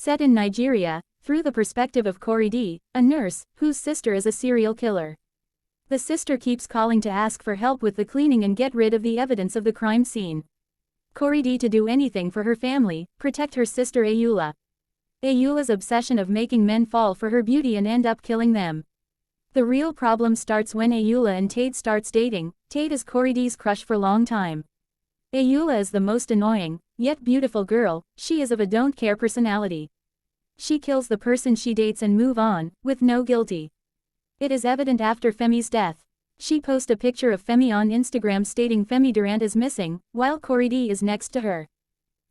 Set in Nigeria, through the perspective of Korede, a nurse, whose sister is a serial killer. The sister keeps calling to ask for help with the cleaning and get rid of the evidence of the crime scene. Korede to do anything for her family, protect her sister Ayoola. Ayoola's obsession of making men fall for her beauty and end up killing them. The real problem starts when Ayoola and Tate starts dating. Tate is Korede's crush for a long time. Ayoola is the most annoying, yet beautiful girl. She is of a don't-care personality. She kills the person she dates and move on, with no guilty. It is evident after Femi's death. She posts a picture of Femi on Instagram stating Femi Durant is missing, while Korede is next to her.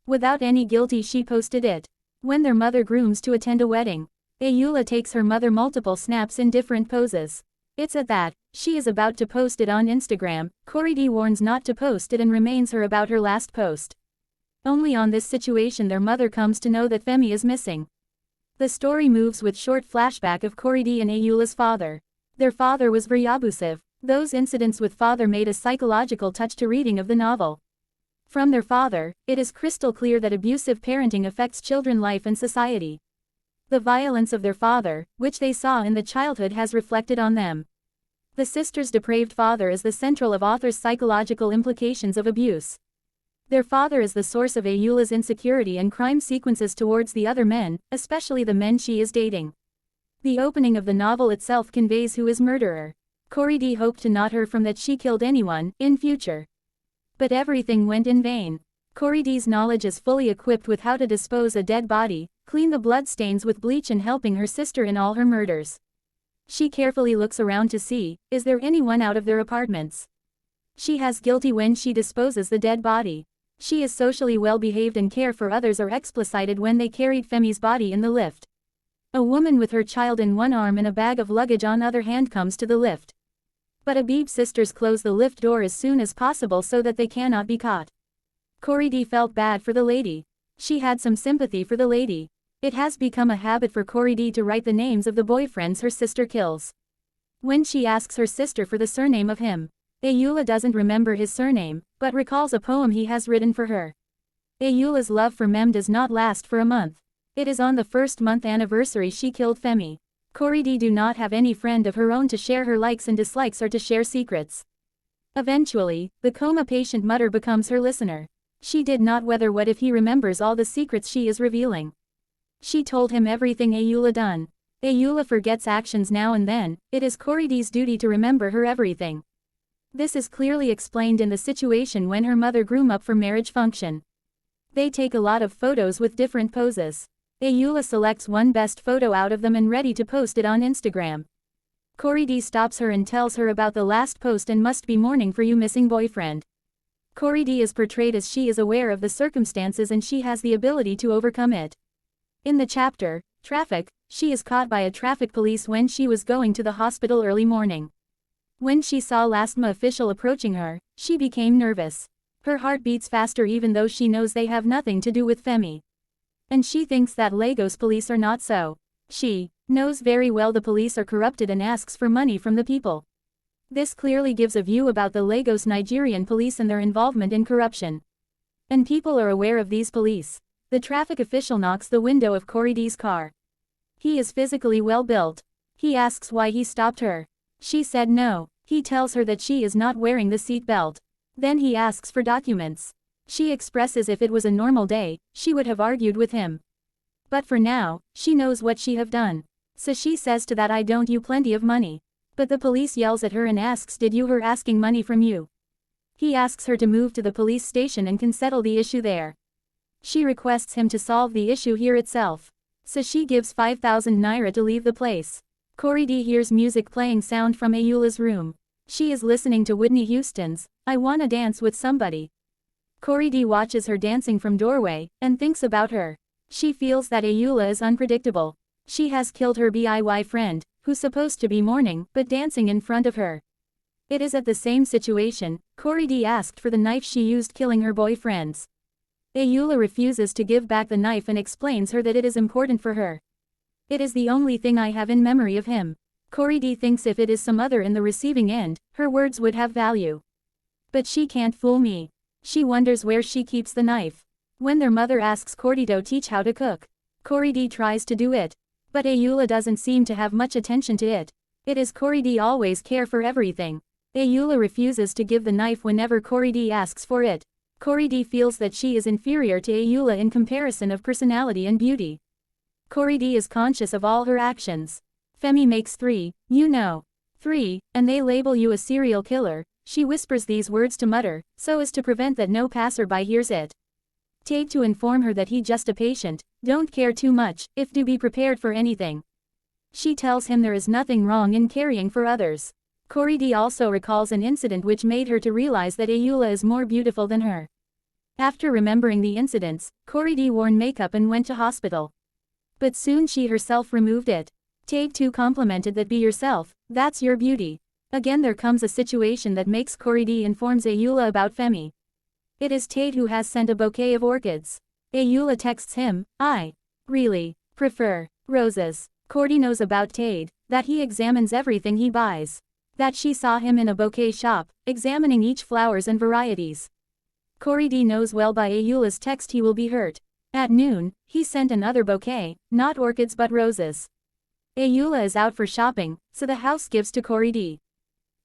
Without any guilty she posted it. When their mother grooms to attend a wedding, Ayoola takes her mother multiple snaps in different poses. It's at that she is about to post it on Instagram, Korede warns not to post it and reminds her about her last post. Only on this situation their mother comes to know that Femi is missing. The story moves with short flashback of Korede and Ayoola's father. Their father was very abusive. Those incidents with father made a psychological touch to reading of the novel. From their father, it is crystal clear that abusive parenting affects children's life and society. The violence of their father, which they saw in the childhood, has reflected on them. The sister's depraved father is the central of author's psychological implications of abuse. Their father is the source of Ayoola's insecurity and crime sequences towards the other men, especially the men she is dating. The opening of the novel itself conveys who is murderer. Korede hoped to not hear from that she killed anyone, in future. But everything went in vain. Korede's knowledge is fully equipped with how to dispose a dead body, clean the blood stains with bleach and helping her sister in all her murders. She carefully looks around to see, is there anyone out of their apartments? She has guilty when she disposes the dead body. She is socially well behaved and care for others are explicited when they carried Femi's body in the lift. A woman with her child in one arm and a bag of luggage on other hand comes to the lift. But Abib's sisters close the lift door as soon as possible so that they cannot be caught. Korede felt bad for the lady. She had some sympathy for the lady. It has become a habit for Korede to write the names of the boyfriends her sister kills. When she asks her sister for the surname of him, Ayoola doesn't remember his surname, but recalls a poem he has written for her. Ayoola's love for Mem does not last for a month. It is on the first month anniversary she killed Femi. Korede do not have any friend of her own to share her likes and dislikes or to share secrets. Eventually, the coma patient mother becomes her listener. She did not whether what if he remembers all the secrets she is revealing. She told him everything Ayoola done. Ayoola forgets actions now and then. It is Korede's duty to remember her everything. This is clearly explained in the situation when her mother groomed up for marriage function. They take a lot of photos with different poses. Ayoola selects one best photo out of them and ready to post it on Instagram. Korede stops her and tells her about the last post and must be mourning for you missing boyfriend. Korede is portrayed as she is aware of the circumstances and she has the ability to overcome it. In the chapter, Traffic, she is caught by a traffic police when she was going to the hospital early morning. When she saw LASTMA official approaching her, she became nervous. Her heart beats faster even though she knows they have nothing to do with Femi. And she thinks that Lagos police are not so. She knows very well the police are corrupted and asks for money from the people. This clearly gives a view about the Lagos Nigerian police and their involvement in corruption. And people are aware of these police. The traffic official knocks the window of Korede's car. He is physically well built. He asks why he stopped her. She said no. He tells her that she is not wearing the seat belt. Then he asks for documents. She expresses if it was a normal day, she would have argued with him. But for now, she knows what she have done. So she says to that I don't you plenty of money. But the police yells at her and asks did you her asking money from you. He asks her to move to the police station and can settle the issue there. She requests him to solve the issue here itself. So she gives 5,000 naira to leave the place. Korede hears music playing sound from Ayoola's room. She is listening to Whitney Houston's I Wanna Dance with Somebody. Korede watches her dancing from doorway, and thinks about her. She feels that Ayoola is unpredictable. She has killed her BIY friend, who's supposed to be mourning, but dancing in front of her. It is at the same situation, Korede asked for the knife she used killing her boyfriends. Ayoola refuses to give back the knife and explains her that it is important for her. It is the only thing I have in memory of him. Korede thinks if it is some other in the receiving end, her words would have value. But she can't fool me. She wonders where she keeps the knife. When their mother asks Korede to teach how to cook, Corey tries to do it. But Ayula doesn't seem to have much attention to it. It is Corey always care for everything. Ayula refuses to give the knife whenever Corey asks for it. Corey feels that she is inferior to Ayula in comparison of personality and beauty. Corey is conscious of all her actions. Femi makes 3, you know. 3, and they label you a serial killer. She whispers these words to Mutter, so as to prevent that no passerby hears it. Take to inform her that he just a patient, don't care too much, if to be prepared for anything. She tells him there is nothing wrong in caring for others. Corey also recalls an incident which made her to realize that Ayula is more beautiful than her. After remembering the incidents, Corey wore makeup and went to hospital. But soon she herself removed it. Take to complimented that be yourself, that's your beauty. Again there comes a situation that makes Corey informs Ayula about Femi. It is Tate who has sent a bouquet of orchids. Ayula texts him, I really prefer roses. Corey knows about Tate, that he examines everything he buys. That she saw him in a bouquet shop, examining each flowers and varieties. Corey knows well by Ayula's text he will be hurt. At noon, he sent another bouquet, not orchids but roses. Ayula is out for shopping, so the house gives to Corey.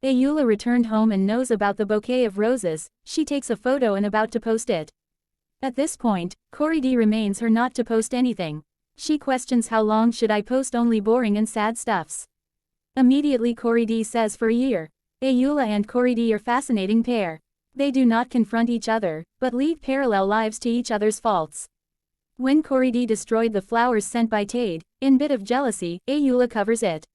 Ayula returned home and knows about the bouquet of roses. She takes a photo and about to post it. At this point, Corey remains her not to post anything. She questions how long should I post only boring and sad stuffs. Immediately Corey says for a year. Ayula and Corey are fascinating pair. They do not confront each other, but lead parallel lives to each other's faults. When Corey destroyed the flowers sent by Tade, in bit of jealousy, Ayula covers it.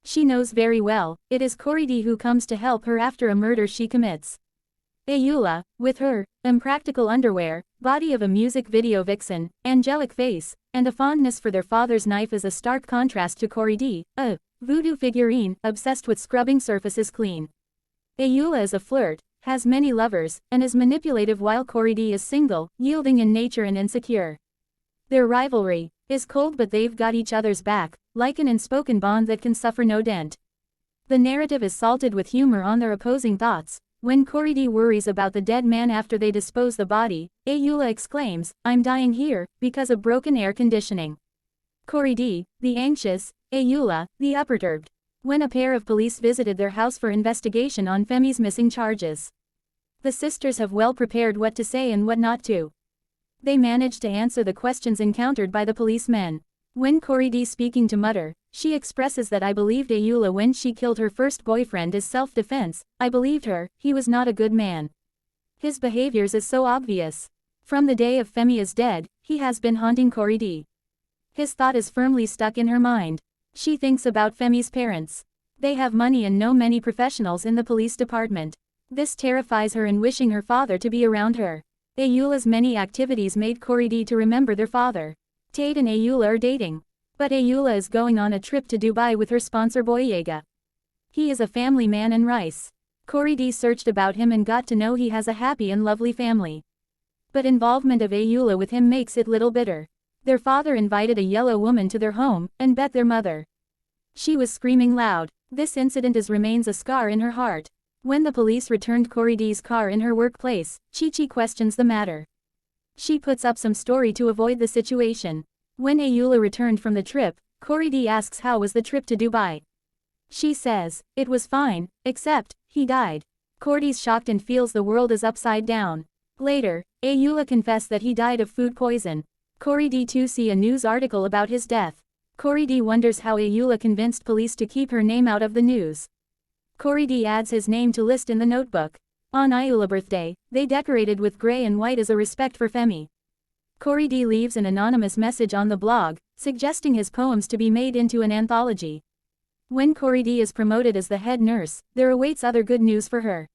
She knows very well, it is Corey who comes to help her after a murder she commits. Ayula, with her impractical underwear, body of a music video vixen, angelic face, and a fondness for their father's knife is a stark contrast to Corey, a voodoo figurine, obsessed with scrubbing surfaces clean. Ayula is a flirt, has many lovers, and is manipulative while Corey is single, yielding in nature and insecure. Their rivalry is cold but they've got each other's back, like an unspoken bond that can suffer no dent. The narrative is salted with humor on their opposing thoughts. When Corey worries about the dead man after they dispose the body, Ayula exclaims, I'm dying here, because of broken air conditioning. Corey, the anxious, Ayula, the unperturbed. When a pair of police visited their house for investigation on Femi's missing charges. The sisters have well prepared what to say and what not to. They manage to answer the questions encountered by the policemen. When Corey speaking to Mutter, she expresses that I believed Ayula when she killed her first boyfriend as self-defense. I believed her, he was not a good man. His behaviors is so obvious. From the day of Femi is dead, he has been haunting Corey. His thought is firmly stuck in her mind. She thinks about Femi's parents. They have money and know many professionals in the police department. This terrifies her and wishing her father to be around her. Ayula's many activities made Corey to remember their father. Tate and Ayula are dating. But Ayula is going on a trip to Dubai with her sponsor Boyega. He is a family man and rice. Corey searched about him and got to know he has a happy and lovely family. But involvement of Ayula with him makes it little bitter. Their father invited a yellow woman to their home, and bet their mother. She was screaming loud. This incident remains a scar in her heart. When the police returned Corey's car in her workplace, Chi questions the matter. She puts up some story to avoid the situation. When Ayula returned from the trip, Corey asks how was the trip to Dubai. She says, it was fine, except, he died. Corey's shocked and feels the world is upside down. Later, Ayula confessed that he died of food poison. Corey too see a news article about his death. Corey wonders how Ayula convinced police to keep her name out of the news. Corey adds his name to list in the notebook. On Ayula's birthday, they decorated with gray and white as a respect for Femi. Corey leaves an anonymous message on the blog, suggesting his poems to be made into an anthology. When Corey is promoted as the head nurse, there awaits other good news for her.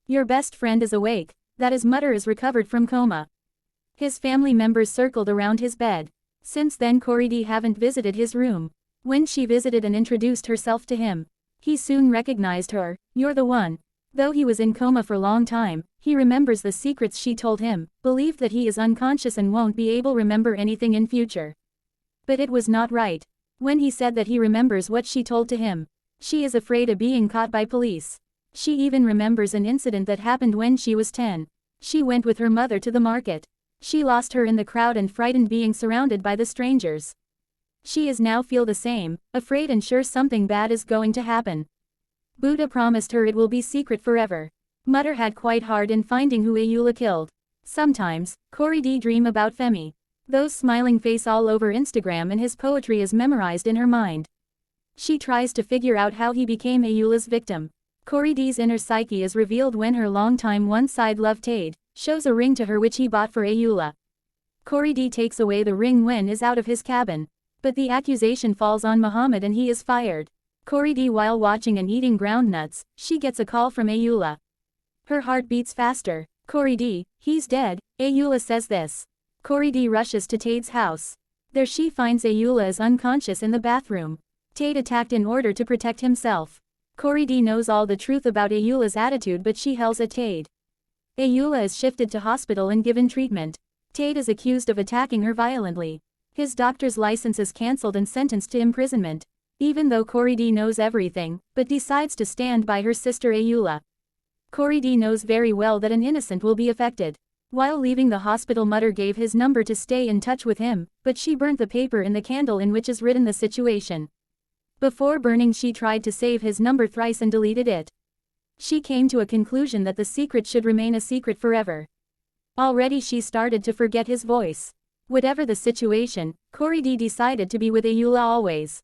Your best friend is awake, that his mother is recovered from coma. His family members circled around his bed. Since then Corey haven't visited his room. When she visited and introduced herself to him, he soon recognized her, you're the one. Though he was in coma for a long time, he remembers the secrets she told him, believed that he is unconscious and won't be able to remember anything in future. But it was not right. When he said that he remembers what she told to him, she is afraid of being caught by police. She even remembers an incident that happened when she was 10. She went with her mother to the market. She lost her in the crowd and frightened being surrounded by the strangers. She is now feel the same, afraid and sure something bad is going to happen. Buddha promised her it will be secret forever. Mother had quite hard in finding who Ayula killed. Sometimes, Corey D dream about Femi. Those smiling face all over Instagram and his poetry is memorized in her mind. She tries to figure out how he became Ayula's victim. Corey D's inner psyche is revealed when her longtime one-side love Tade shows a ring to her which he bought for Ayula. Corey D takes away the ring when is out of his cabin. But the accusation falls on Muhammad and he is fired. Corey D while watching and eating ground nuts, she gets a call from Ayula. Her heart beats faster. Corey D, he's dead, Ayula says this. Corey D rushes to Tade's house. There she finds Ayula is unconscious in the bathroom. Tade attacked in order to protect himself. Corey D knows all the truth about Ayula's attitude but she yells at Tade. Ayula is shifted to hospital and given treatment. Tade is accused of attacking her violently. His doctor's license is cancelled and sentenced to imprisonment. Even though Corey D knows everything, but decides to stand by her sister Ayula. Corey D knows very well that an innocent will be affected. While leaving the hospital Mother gave his number to stay in touch with him, but she burnt the paper in the candle in which is written the situation. Before burning she tried to save his number thrice and deleted it. She came to a conclusion that the secret should remain a secret forever. Already she started to forget his voice. Whatever the situation, Corey D decided to be with Ayula always.